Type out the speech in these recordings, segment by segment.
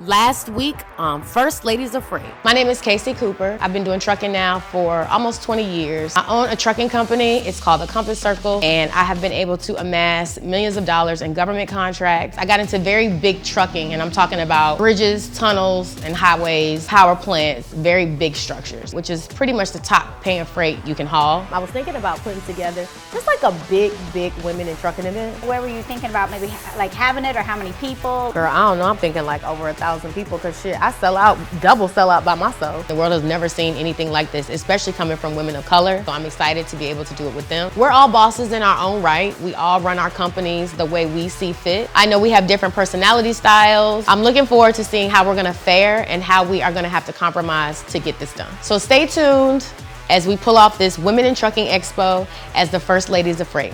last week on First Ladies Afraid. My name is Casey Cooper. I've been doing trucking now for almost 20 years. I own a trucking company. It's called the Compass Circle, and I have been able to amass millions of dollars in government contracts. I got into very big trucking, and I'm talking about bridges, tunnels, and highways, power plants, very big structures, which is pretty much the top paying freight you can haul. I was thinking about putting together just like a big women in trucking event. Where were you thinking about maybe like having it, or how many people? Girl, I don't know, I'm thinking like over 1,000 people, because shit, I double sell out by myself. The world has never seen anything like this, especially coming from women of color. So I'm excited to be able to do it with them. We're all bosses in our own right. We all run our companies the way we see fit. I know we have different personality styles. I'm looking forward to seeing how we're gonna fare and how we are gonna have to compromise to get this done. So stay tuned as we pull off this Women in Trucking Expo as the First Ladies Afraid.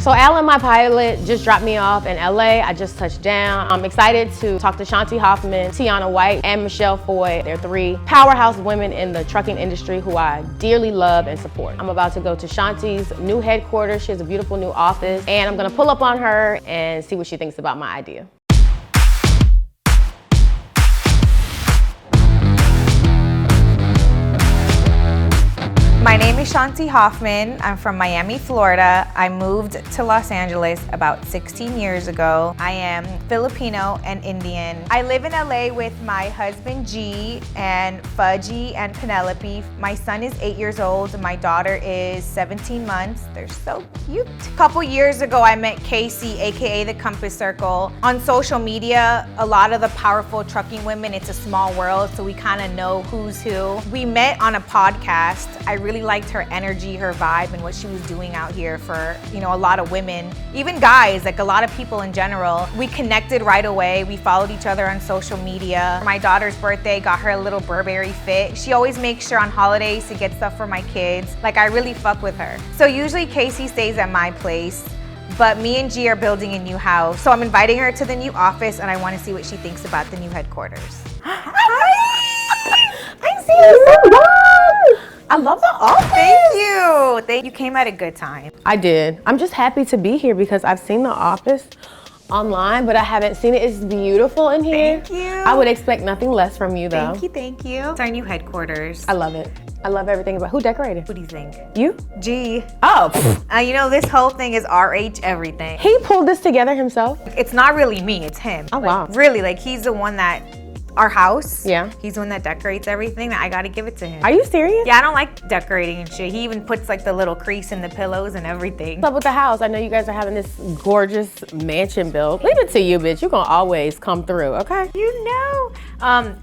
So Alan, my pilot, just dropped me off in LA. I just touched down. I'm excited to talk to Shanti Hoffman, Tiana White, and Michelle Foy. They're three powerhouse women in the trucking industry who I dearly love and support. I'm about to go to Shanti's new headquarters. She has a beautiful new office, and I'm gonna pull up on her and see what she thinks about my idea. My name is Shanti Hoffman. I'm from Miami, Florida. I moved to Los Angeles about 16 years ago. I am Filipino and Indian. I live in LA with my husband G and Fudgy and Penelope. My son is 8 years old. My daughter is 17 months. They're so cute. A couple years ago, I met Casey, AKA the Compass Circle. On social media, a lot of the powerful trucking women, it's a small world, so we kind of know who's who. We met on a podcast. I really liked her energy, her vibe, and what she was doing out here for, a lot of women, even guys, like a lot of people in general. We connected right away. We followed each other on social media. My daughter's birthday, got her a little Burberry fit. She always makes sure on holidays to get stuff for my kids. Like, I really fuck with her. So usually Casey stays at my place, but me and G are building a new house. So I'm inviting her to the new office, and I want to see what she thinks about the new headquarters. I see you so well. I love the office. Thank you. You came at a good time. I did. I'm just happy to be here because I've seen the office online, but I haven't seen it. It's beautiful in here. Thank you. I would expect nothing less from you, though. Thank you. It's our new headquarters. I love it. I love everything about. Who decorated? What do you think? You? G. Oh. This whole thing is RH everything. He pulled this together himself? It's not really me, it's him. Oh, wow. Really, he's the one that, our house. Yeah. He's the one that decorates everything. I gotta give it to him. Are you serious? Yeah, I don't like decorating and shit. He even puts the little crease in the pillows and everything. What's up with the house? I know you guys are having this gorgeous mansion built. Leave it to you, bitch. You're gonna always come through, okay?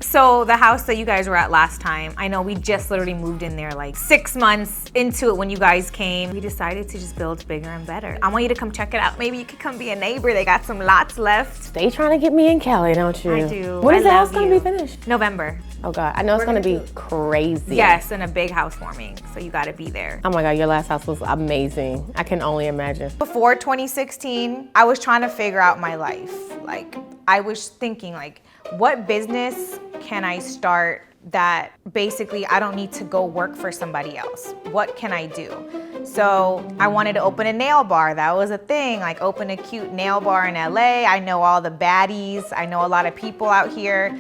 So the house that you guys were at last time, I know we just literally moved in there 6 months into it when you guys came. We decided to just build bigger and better. I want you to come check it out. Maybe you could come be a neighbor. They got some lots left. Stay trying to get me and Kelly, don't you? I do. When is the house gonna be finished? November. Oh God, I know it's gonna be crazy. Yes, and a big housewarming, so you gotta be there. Oh my God, your last house was amazing. I can only imagine. Before 2016, I was trying to figure out my life. I was thinking what business can I start that basically I don't need to go work for somebody else? What can I do? So I wanted to open a nail bar. That was a thing, open a cute nail bar in LA. I know all the baddies. I know a lot of people out here.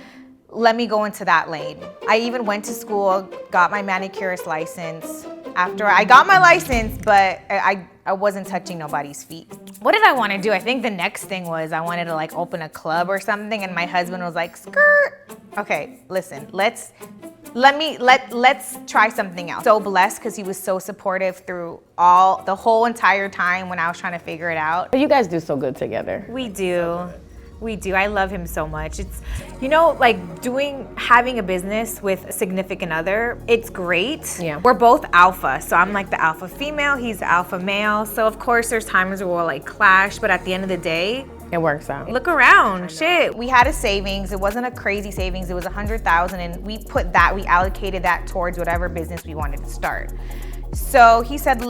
Let me go into that lane. I even went to school, got my manicurist license. After I got my license, but I wasn't touching nobody's feet. What did I want to do? I think the next thing was I wanted to open a club or something, and my husband was like, skirt. Okay, listen, let's try something else. So blessed because he was so supportive through the whole entire time when I was trying to figure it out. You guys do so good together. We do. I love him so much. It's, having a business with a significant other, it's great. Yeah. We're both alpha. So I'm the alpha female, he's the alpha male. So of course there's times where we'll clash, but at the end of the day, it works out. Look around, shit. We had a savings. It wasn't a crazy savings. It was $100,000, and we allocated that towards whatever business we wanted to start. So he said,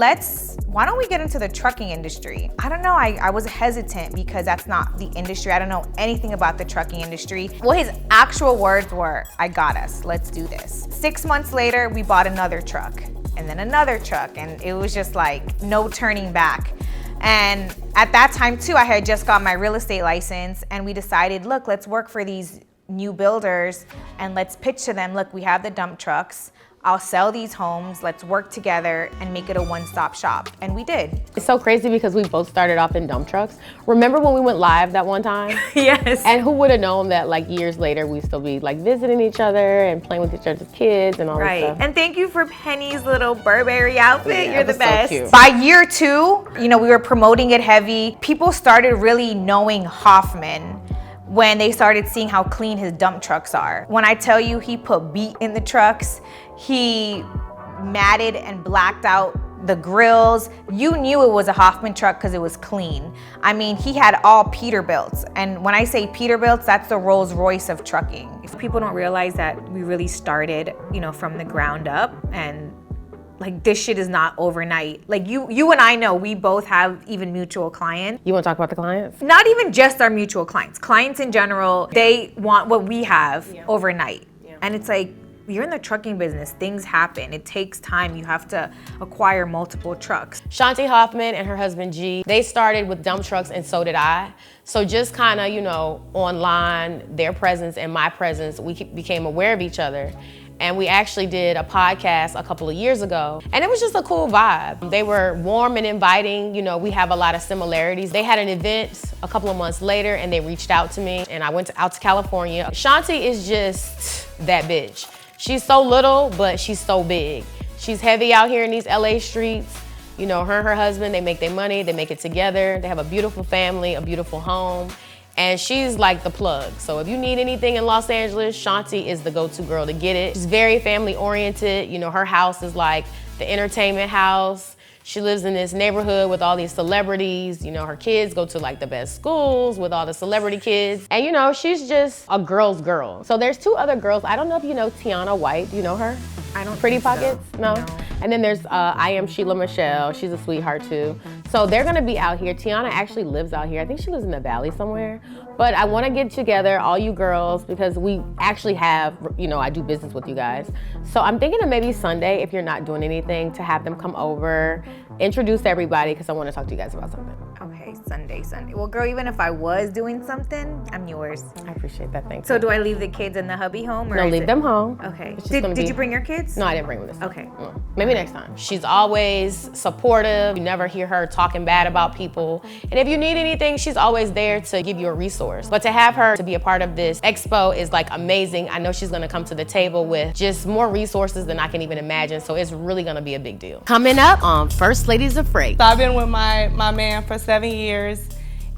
why don't we get into the trucking industry? I don't know, I was hesitant because that's not the industry. I don't know anything about the trucking industry. Well, his actual words were, I got us, let's do this. 6 months later, we bought another truck and then another truck, and it was just like no turning back. And at that time too, I had just got my real estate license, and we decided, look, let's work for these new builders and let's pitch to them, look, we have the dump trucks. I'll sell these homes, let's work together and make it a one-stop shop. And we did. It's so crazy because we both started off in dump trucks. Remember when we went live that one time? Yes. And who would have known that like years later we'd still be like visiting each other and playing with each other's kids and all this stuff. And thank you for Penny's little Burberry outfit. You're the best. So cute. By year 2, we were promoting it heavy. People started really knowing Hoffman when they started seeing how clean his dump trucks are. When I tell you he put beat in the trucks, he matted and blacked out the grills. You knew it was a Hoffman truck because it was clean. I mean, he had all Peterbilts. And when I say Peterbilts, that's the Rolls Royce of trucking. If people don't realize that we really started, from the ground up, and like this shit is not overnight. Like you and I know we both have even mutual clients. You want to talk about the clients? Not even just our mutual clients. Clients in general, they want what we have overnight. And it's like, you're in the trucking business, things happen. It takes time. You have to acquire multiple trucks. Shanti Hoffman and her husband G, they started with dump trucks and so did I. So just kind of, online, their presence and my presence, we became aware of each other. And we actually did a podcast a couple of years ago, and it was just a cool vibe. They were warm and inviting. We have a lot of similarities. They had an event a couple of months later, and they reached out to me, and I went out to California. Shanti is just that bitch. She's so little, but she's so big. She's heavy out here in these LA streets. Her and her husband, they make their money, they make it together. They have a beautiful family, a beautiful home. And she's like the plug. So if you need anything in Los Angeles, Shanti is the go-to girl to get it. She's very family oriented. Her house is like the entertainment house. She lives in this neighborhood with all these celebrities. Her kids go to like the best schools with all the celebrity kids. And she's just a girl's girl. So there's 2 other girls. I don't know if you know Tiana White. Do you know her? I don't Pretty think so. Pockets? No? And then there's I Am Sheila Michelle. She's a sweetheart too. So they're gonna be out here. Tiana actually lives out here. I think she lives in the Valley somewhere. But I wanna get together, all you girls, because we actually have, I do business with you guys. So I'm thinking of maybe Sunday, if you're not doing anything, to have them come over, introduce everybody, because I wanna talk to you guys about something. Okay, Sunday. Well, girl, even if I was doing something, I'm yours. I appreciate that, thank you. So do I leave the kids in the hubby home? Or No, leave them home. Okay. Did you bring your kids? No, I didn't bring them this time. Okay. Maybe next time. She's always supportive. You never hear her talking bad about people. And if you need anything, she's always there to give you a resource. But to have her to be a part of this expo is like amazing. I know she's gonna come to the table with just more resources than I can even imagine. So it's really gonna be a big deal. Coming up on First Ladies of Freight. So I've been with my man for 7 years,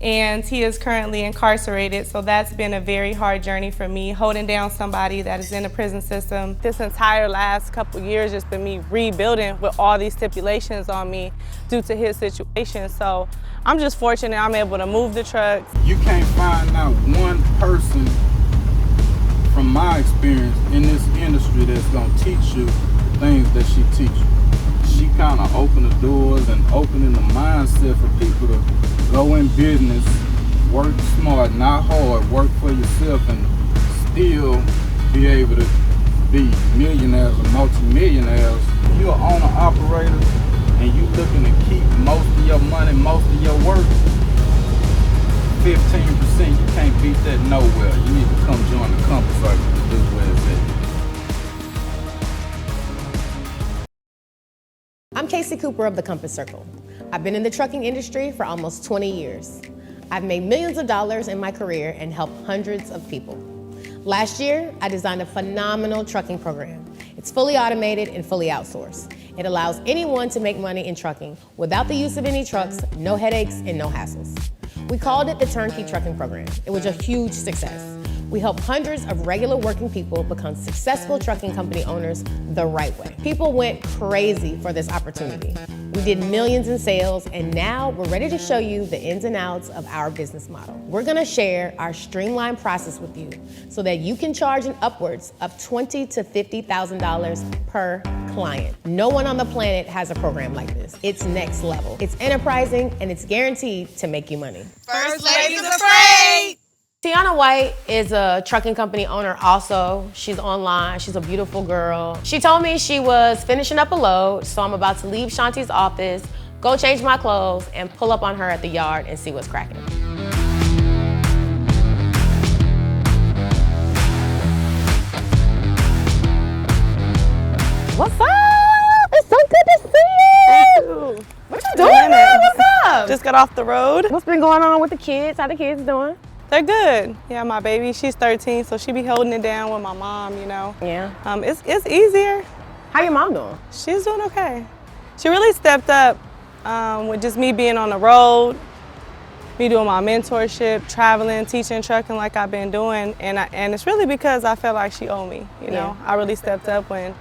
and he is currently incarcerated, so that's been a very hard journey for me, holding down somebody that is in the prison system. This entire last couple years just been me rebuilding with all these stipulations on me due to his situation. So I'm just fortunate I'm able to move the trucks. You can't find out one person from my experience in this industry that's gonna teach you the things that she teaches. She kind of opened the doors and opening the mindset for people to go in business, work smart, not hard, work for yourself, and still be able to be millionaires or multi-millionaires. If you're an owner-operator and you looking to keep most of your money, most of your work, 15%, you can't beat that nowhere. You need to come join the Compass Circle. This is where it's at. I'm Casey Cooper of the Compass Circle. I've been in the trucking industry for almost 20 years. I've made millions of dollars in my career and helped hundreds of people. Last year, I designed a phenomenal trucking program. It's fully automated and fully outsourced. It allows anyone to make money in trucking without the use of any trucks, no headaches, and no hassles. We called it the Turnkey Trucking Program. It was a huge success. We help hundreds of regular working people become successful trucking company owners the right way. People went crazy for this opportunity. We did millions in sales, and now we're ready to show you the ins and outs of our business model. We're gonna share our streamlined process with you so that you can charge an upwards of $20,000 to $50,000 per client. No one on the planet has a program like this. It's next level. It's enterprising, and it's guaranteed to make you money. First Lady's afraid! Tiana White is a trucking company owner also. She's online, she's a beautiful girl. She told me she was finishing up a load, so I'm about to leave Shanti's office, go change my clothes, and pull up on her at the yard and see what's cracking. What's up? It's so good to see you! What you doing, man? What's up? Just got off the road. What's been going on with the kids? How the kids doing? They're good. Yeah, my baby, she's 13, so she be holding it down with my mom, you know. Yeah. It's easier. How your mom doing? She's doing okay. She really stepped up with just me being on the road, me doing my mentorship, traveling, teaching, trucking like I've been doing, and it's really because I felt like she owed me, you know. I really stepped up when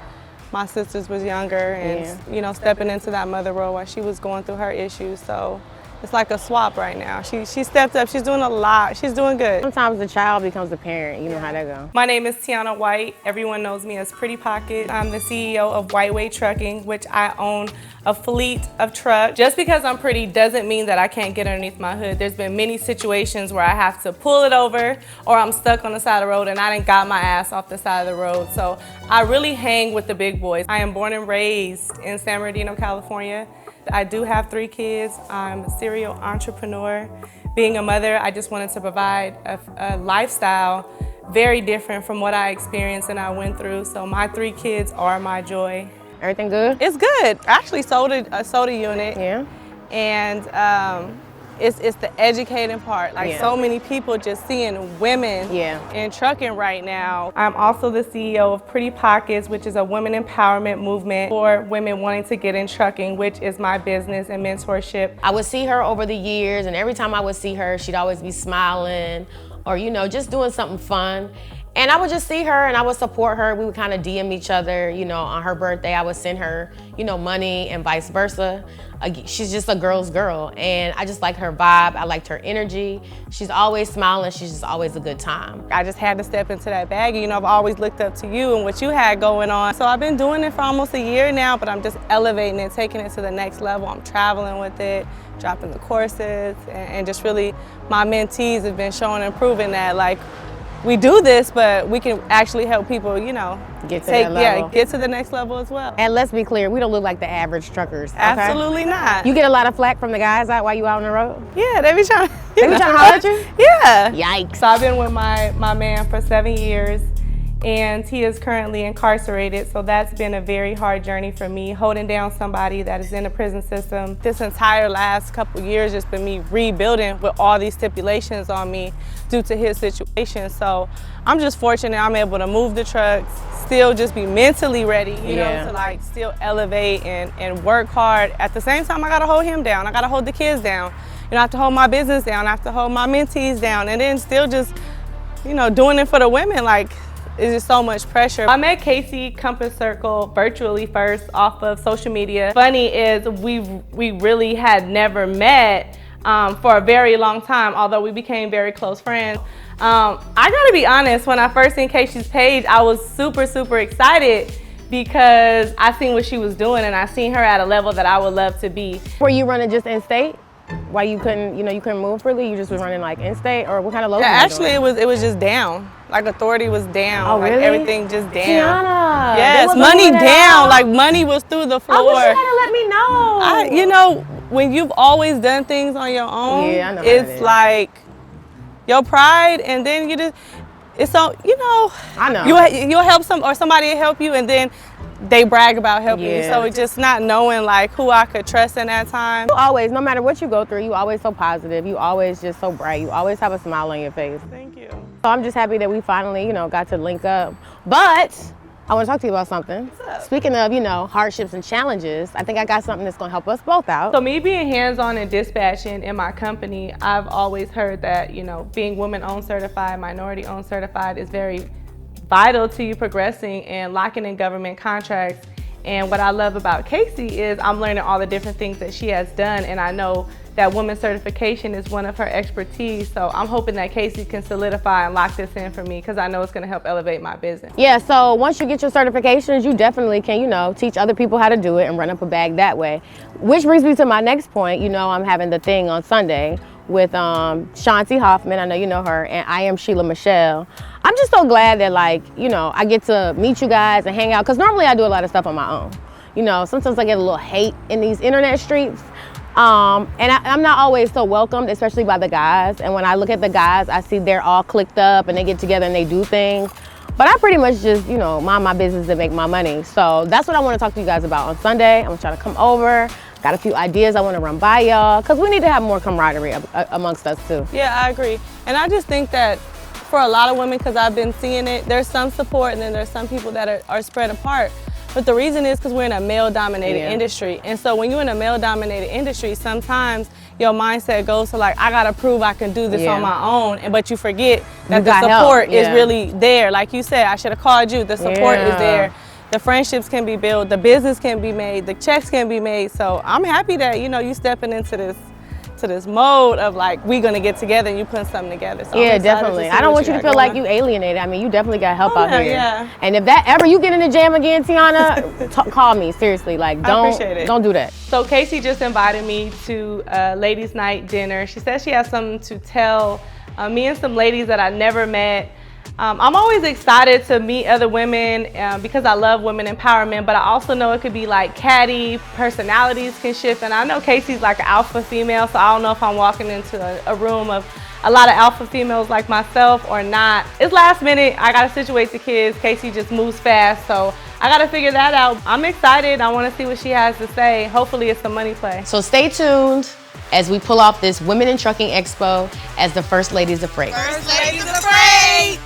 my sisters was younger and, you know, stepping into that mother role while she was going through her issues, so. It's like a swap right now. She stepped up, she's doing a lot, she's doing good. Sometimes the child becomes the parent, you know how that go. My name is Tiana White. Everyone knows me as Pretty Pocket. I'm the CEO of Whiteway Trucking, which I own a fleet of trucks. Just because I'm pretty doesn't mean that I can't get underneath my hood. There's been many situations where I have to pull it over or I'm stuck on the side of the road and I done got my ass off the side of the road. So I really hang with the big boys. I am born and raised in San Bernardino, California. I do have 3 kids. I'm a serial entrepreneur. Being a mother, I just wanted to provide a lifestyle very different from what I experienced and I went through. So my 3 kids are my joy. Everything good? It's good. I actually sold a soda unit. Yeah. And it's the educating part. Like so many people just seeing women in trucking right now. I'm also the CEO of Pretty Pockets, which is a women empowerment movement for women wanting to get in trucking, which is my business and mentorship. I would see her over the years, and every time I would see her, she'd always be smiling or, you know, just doing something fun. And I would just see her and I would support her. We would kind of DM each other, you know, on her birthday, I would send her, you know, money and vice versa. She's just a girl's girl and I just like her vibe. I liked her energy. She's always smiling. She's just always a good time. I just had to step into that bag. You know, I've always looked up to you and what you had going on. So I've been doing it for almost a year now, but I'm just elevating it, taking it to the next level. I'm traveling with it, dropping the courses, and just really my mentees have been showing and proving that like, we do this, but we can actually help people, you know, get to that level. Get to the next level as well. And let's be clear, we don't look like the average truckers. Okay? Absolutely not. You get a lot of flack from the guys out while you out on the road? Yeah, they be trying. They be trying to holler at you? Yeah. Yikes. So I've been with my man for 7 years. And he is currently incarcerated, so that's been a very hard journey for me, holding down somebody that is in the prison system. This entire last couple years just been me rebuilding with all these stipulations on me due to his situation. So I'm just fortunate I'm able to move the trucks, still just be mentally ready, you know, to like still elevate and work hard. At the same time, I gotta hold him down. I gotta hold the kids down. You know, I have to hold my business down. I have to hold my mentees down, and then still just, you know, doing it for the women. Like, it's just so much pressure. I met Casey Compass Circle virtually first off of social media. Funny is we really had never met for a very long time, although we became very close friends. I gotta be honest, when I first seen Casey's page, I was super excited because I seen what she was doing and I seen her at a level that I would love to be. Were you running just in-state? Why you couldn't, you know, you couldn't move freely? You just was running like in-state, or what kind of loads? Yeah, actually it was just down. Like authority was down. Oh, like really? everything just down. Tiana, yes, money down. Like money was through the floor. I wish you had let me know. You know, when you've always done things on your own, I know it's like your pride, and then you just, it's so, you know, I know. You'll help somebody will help you, and then they brag about helping you. So it's just not knowing like who I could trust in that time. You always, no matter what you go through, you always so positive. You always just so bright. You always have a smile on your face. Thank you. So I'm just happy that we finally, you know, got to link up. But I want to talk to you about something. What's up? Speaking of, you know, hardships and challenges, I think I got something that's going to help us both out. So me being hands-on and dispatching in my company, I've always heard that, you know, being women-owned certified, minority-owned certified is very vital to you progressing and locking in government contracts And what I love about Casey is I'm learning all the different things that she has done, and I know that women's certification is one of her expertise. So I'm hoping that Casey can solidify and lock this in for me, because I know it's gonna help elevate my business. Yeah, so once you get your certifications, you definitely can, you know, teach other people how to do it and run up a bag that way. Which brings me to my next point. You know, I'm having the thing on Sunday with Shanti Hoffman. I know you know her, and I am Sheila Michelle. I'm just so glad that, like, you know, I get to meet you guys and hang out, because normally I do a lot of stuff on my own. You know, sometimes I get a little hate in these internet streets. And I'm not always so welcomed, especially by the guys. And when I look at the guys, I see they're all clicked up and they get together and they do things. But I pretty much just, you know, mind my business and make my money. So that's what I want to talk to you guys about on Sunday. I'm gonna try to come over. Got a few ideas I want to run by y'all, because we need to have more camaraderie amongst us too. Yeah, I agree. And I just think that for a lot of women, because I've been seeing it, there's some support and then there's some people that are spread apart. But the reason is because we're in a male-dominated industry. And so when you're in a male-dominated industry, sometimes your mindset goes to, like, I gotta prove I can do this on my own, but you forget that the support is really there. Like you said, I should have called you. The support is there. The friendships can be built, the business can be made, the checks can be made. So I'm happy that, you know, you stepping into this mode of, like, we gonna get together and you putting something together. So yeah, definitely. I don't want you to feel like you alienated. I mean, you definitely got help out here. Yeah. And if that ever you get in the jam again, Tiana, call me, seriously. Like, don't do that. So Casey just invited me to a ladies' night dinner. She says she has something to tell me and some ladies that I never met. I'm always excited to meet other women because I love women empowerment, but I also know it could be like catty, personalities can shift, and I know Casey's like an alpha female, so I don't know if I'm walking into a room of a lot of alpha females like myself or not. It's last minute, I gotta situate the kids. Casey just moves fast, so I gotta figure that out. I'm excited, I wanna see what she has to say. Hopefully it's a money play. So stay tuned as we pull off this Women in Trucking Expo as the First Ladies of Freight. First Ladies of Freight!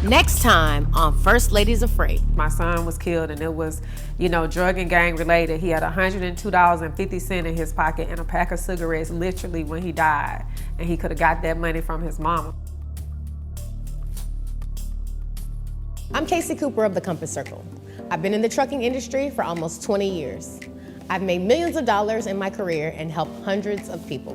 Next time on First Ladies of Freight. My son was killed, and it was, you know, drug and gang related. He had $102.50 in his pocket and a pack of cigarettes literally when he died. And he could have got that money from his mama. I'm Casey Cooper of the Compass Circle. I've been in the trucking industry for almost 20 years. I've made millions of dollars in my career and helped hundreds of people.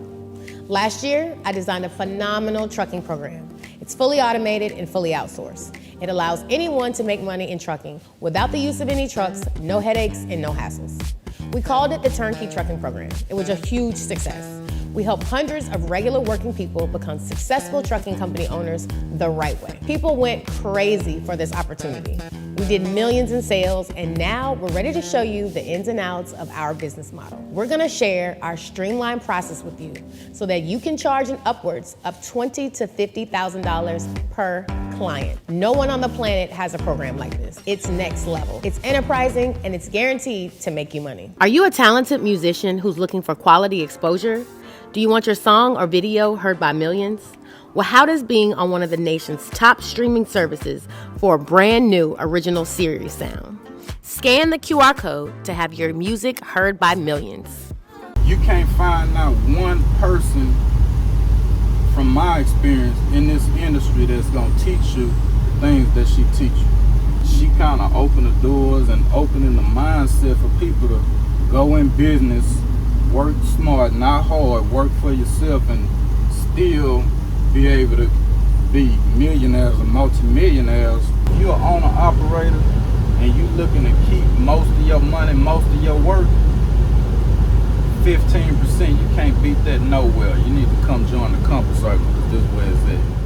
Last year, I designed a phenomenal trucking program. It's fully automated and fully outsourced. It allows anyone to make money in trucking without the use of any trucks, no headaches, and no hassles. We called it the Turnkey Trucking Program. It was a huge success. We helped hundreds of regular working people become successful trucking company owners the right way. People went crazy for this opportunity. We did millions in sales, and now we're ready to show you the ins and outs of our business model. We're gonna share our streamlined process with you so that you can charge an upwards of $20,000 to $50,000 per client. No one on the planet has a program like this. It's next level. It's enterprising, and it's guaranteed to make you money. Are you a talented musician who's looking for quality exposure? Do you want your song or video heard by millions? Well, how does being on one of the nation's top streaming services for a brand new original series sound? Scan the QR code to have your music heard by millions. You can't find not one person from my experience in this industry that's gonna teach you things that she teach you. She kind of opened the doors and opening the mindset for people to go in business, work smart, not hard, work for yourself, and still be able to be millionaires and multimillionaires. If you're an owner-operator and you looking to keep most of your money, most of your work, 15%, you can't beat that nowhere. You need to come join the Compass Circle, because this is where it's at.